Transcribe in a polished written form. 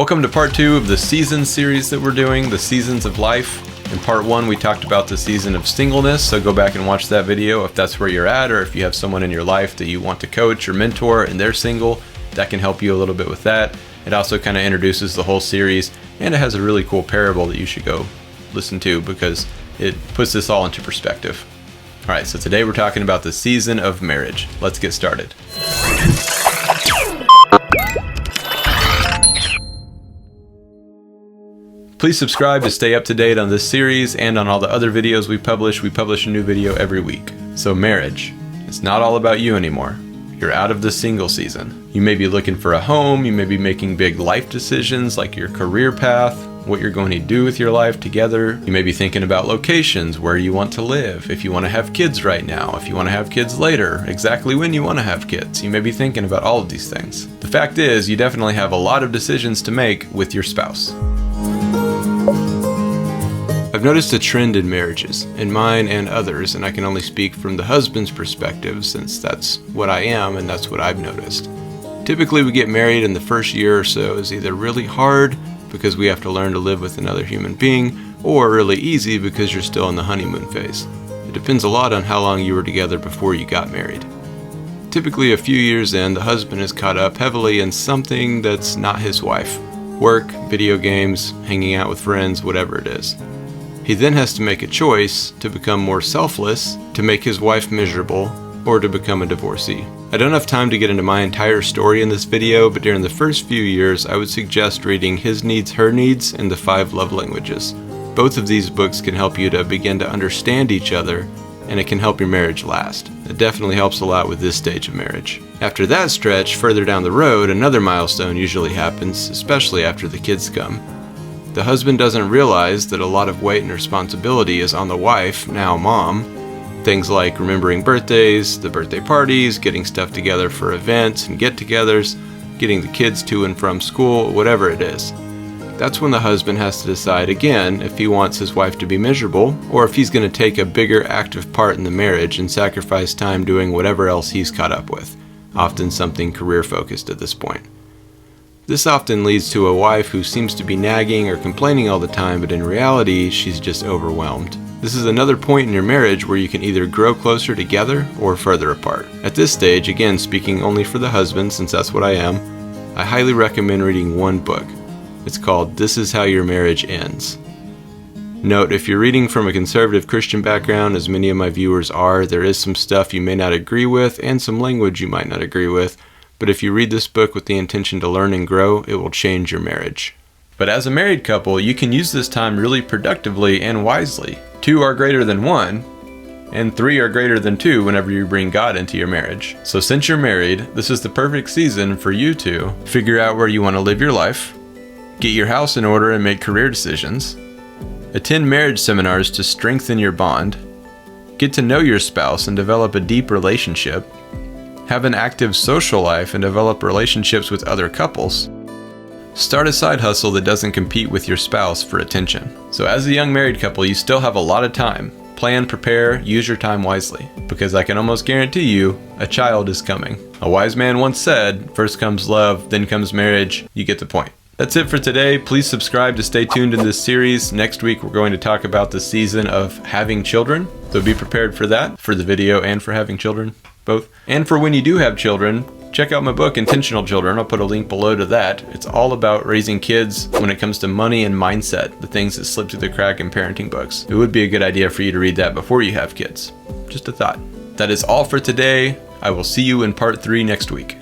Welcome to part 2 of the season series that we're doing, the seasons of life. In part 1, we talked about the season of singleness, so go back and watch that video if that's where you're at, or if you have someone in your life that you want to coach or mentor and they're single, that can help you a little bit with that. It also kind of introduces the whole series, and it has a really cool parable that you should go listen to because it puts this all into perspective. Alright, so today we're talking about the season of marriage. Let's get started. Please subscribe to stay up to date on this series and on all the other videos we publish. We publish a new video every week. So marriage, it's not all about you anymore. You're out of the single season. You may be looking for a home, you may be making big life decisions like your career path, what you're going to do with your life together. You may be thinking about locations, where you want to live, if you want to have kids right now, if you want to have kids later, exactly when you want to have kids. You may be thinking about all of these things. The fact is, you definitely have a lot of decisions to make with your spouse. I've noticed a trend in marriages, in mine and others, and I can only speak from the husband's perspective since that's what I am and that's what I've noticed. Typically we get married and the first year or so is either really hard because we have to learn to live with another human being, or really easy because you're still in the honeymoon phase. It depends a lot on how long you were together before you got married. Typically a few years in, the husband is caught up heavily in something that's not his wife. Work, video games, hanging out with friends, whatever it is. He then has to make a choice to become more selfless, to make his wife miserable, or to become a divorcee. I don't have time to get into my entire story in this video, but during the first few years, I would suggest reading His Needs, Her Needs, and The 5 Love Languages. Both of these books can help you to begin to understand each other, and it can help your marriage last. It definitely helps a lot with this stage of marriage. After that stretch, further down the road, another milestone usually happens, especially after the kids come. The husband doesn't realize that a lot of weight and responsibility is on the wife, now mom. Things like remembering birthdays, the birthday parties, getting stuff together for events and get-togethers, getting the kids to and from school, whatever it is. That's when the husband has to decide again if he wants his wife to be miserable, or if he's going to take a bigger active part in the marriage and sacrifice time doing whatever else he's caught up with, often something career-focused at this point. This often leads to a wife who seems to be nagging or complaining all the time, but in reality, she's just overwhelmed. This is another point in your marriage where you can either grow closer together or further apart. At this stage, again speaking only for the husband since that's what I am, I highly recommend reading one book. It's called This Is How Your Marriage Ends. Note, if you're reading from a conservative Christian background, as many of my viewers are, there is some stuff you may not agree with and some language you might not agree with. But if you read this book with the intention to learn and grow, it will change your marriage. But as a married couple, you can use this time really productively and wisely. 2 are greater than 1, and 3 are greater than 2 whenever you bring God into your marriage. So since you're married, this is the perfect season for you to figure out where you want to live your life, get your house in order and make career decisions, attend marriage seminars to strengthen your bond, get to know your spouse and develop a deep relationship, have an active social life and develop relationships with other couples. Start a side hustle that doesn't compete with your spouse for attention. So as a young married couple, you still have a lot of time. Plan, prepare, use your time wisely. Because I can almost guarantee you, a child is coming. A wise man once said, first comes love, then comes marriage. You get the point. That's it for today. Please subscribe to stay tuned in this series. Next week, we're going to talk about the season of having children. So be prepared for that, for the video and for having children. Both. And for when you do have children, check out my book, Intentional Children. I'll put a link below to that. It's all about raising kids when it comes to money and mindset, the things that slip through the crack in parenting books. It would be a good idea for you to read that before you have kids. Just a thought. That is all for today. I will see you in part 3 next week.